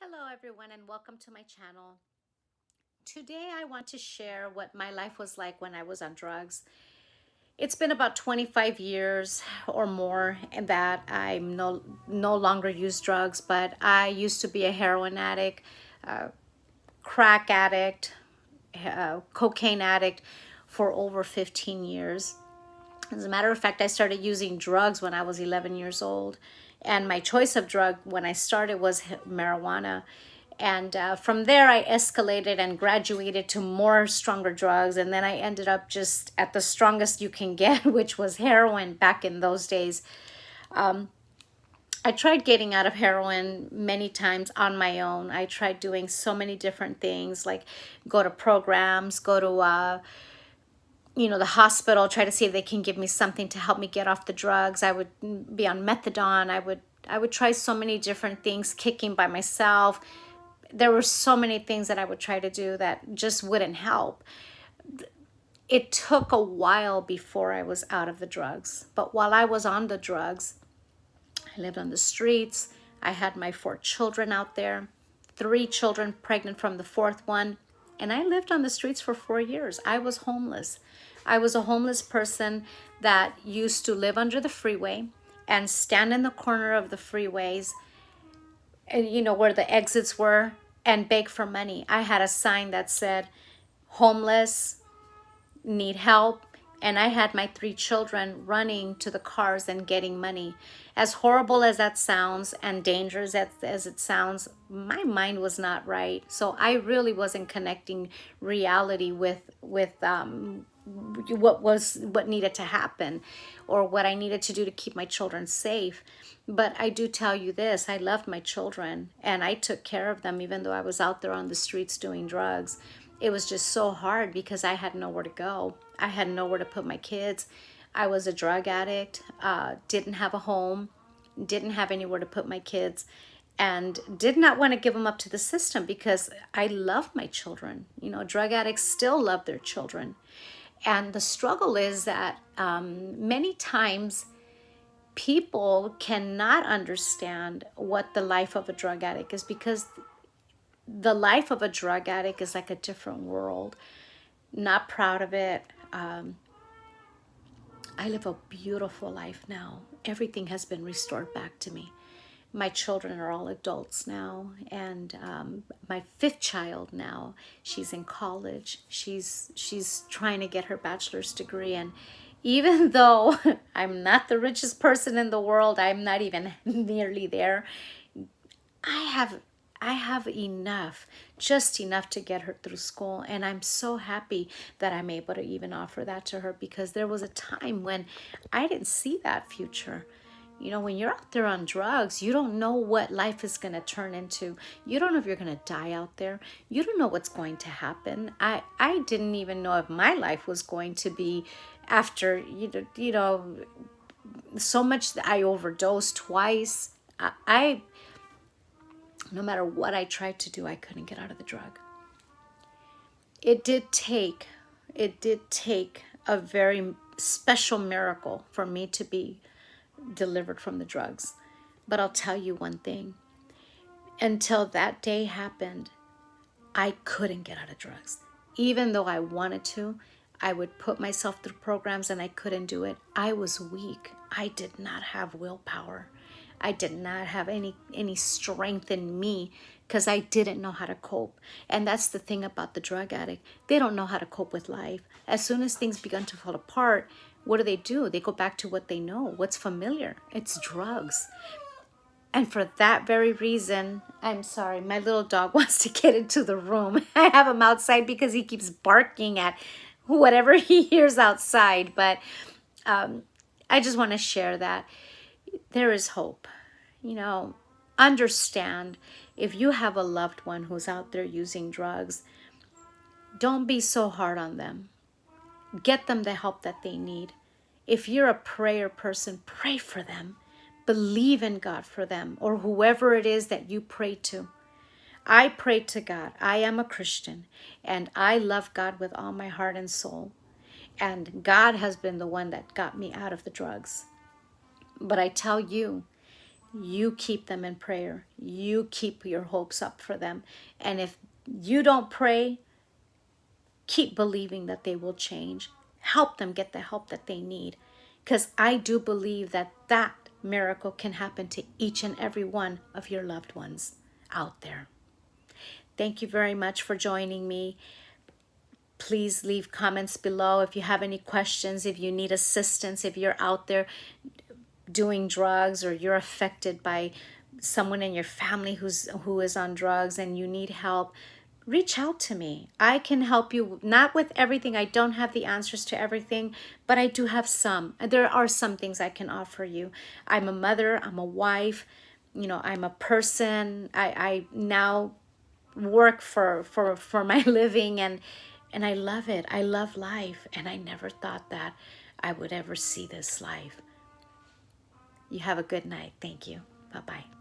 Hello everyone and welcome to my channel. Today I want to share what my life was like when I was on drugs. It's been about 25 years or more and that I no longer use drugs, but I used to be a heroin addict, crack addict, cocaine addict for over 15 years. As a matter of fact, I started using drugs when I was 11 years old. And my choice of drug when I started was marijuana. And from there, I escalated and graduated to more stronger drugs. And then I ended up just at the strongest you can get, which was heroin back in those days. I tried getting out of heroin many times on my own. I tried doing so many different things, like go to programs, go to the hospital, try to see if they can give me something to help me get off the drugs. I would be on methadone. I would try so many different things, kicking by myself. There were so many things that I would try to do that just wouldn't help. It took a while before I was out of the drugs. But while I was on the drugs, I lived on the streets. I had my 4 children out there, 3 children pregnant from the 4th one. And I lived on the streets for 4 years. I was homeless. I was a homeless person that used to live under the freeway and stand in the corner of the freeways, and where the exits were, and beg for money. I had a sign that said, homeless, need help. And I had my 3 children running to the cars and getting money. As horrible as that sounds and dangerous as it sounds, my mind was not right. So I really wasn't connecting reality with what needed to happen or what I needed to do to keep my children safe. But I do tell you this, I loved my children and I took care of them even though I was out there on the streets doing drugs. It was just so hard because I had nowhere to go. I had nowhere to put my kids. I was a drug addict, didn't have a home, didn't have anywhere to put my kids, and did not want to give them up to the system because I love my children. Drug addicts still love their children. And the struggle is that many times people cannot understand what the life of a drug addict is, because the life of a drug addict is like a different world. Not proud of it. I live a beautiful life now. Everything has been restored back to me. My children are all adults now, and my 5th child now, she's in college. She's trying to get her bachelor's degree, and even though I'm not the richest person in the world, I'm not even nearly there. I have I have enough, just enough to get her through school. And I'm so happy that I'm able to even offer that to her, because there was a time when I didn't see that future. When you're out there on drugs, you don't know what life is going to turn into. You don't know if you're going to die out there. You don't know what's going to happen. I didn't even know if my life was going to be after, so much that I overdosed twice. I no matter what I tried to do, I couldn't get out of the drug. It did take a very special miracle for me to be delivered from the drugs. But I'll tell you one thing. Until that day happened, I couldn't get out of drugs. Even though I wanted to, I would put myself through programs and I couldn't do it. I was weak. I did not have willpower. I did not have any strength in me because I didn't know how to cope. And that's the thing about the drug addict. They don't know how to cope with life. As soon as things begin to fall apart, what do? They go back to what they know, what's familiar. It's drugs. And for that very reason, I'm sorry, my little dog wants to get into the room. I have him outside because he keeps barking at whatever he hears outside. But I just want to share that there is hope. Understand, if you have a loved one who's out there using drugs, don't be so hard on them. Get them the help that they need. If you're a prayer person, pray for them. Believe in God for them, or whoever it is that you pray to. I pray to God. I am a Christian, and I love God with all my heart and soul. And God has been the one that got me out of the drugs. But I tell you, you keep them in prayer. You keep your hopes up for them. And if you don't pray, keep believing that they will change. Help them get the help that they need. Because I do believe that that miracle can happen to each and every one of your loved ones out there. Thank you very much for joining me. Please leave comments below if you have any questions, if you need assistance, if you're out there doing drugs, or you're affected by someone in your family who is on drugs and you need help. Reach out to me. I can help you, not with everything. I don't have the answers to everything, but I do have some. There are some things I can offer you. I'm a mother, I'm a wife, I'm a person. I now work for my living, and I love it. I love life, and I never thought that I would ever see this life. You have a good night. Thank you. Bye-bye.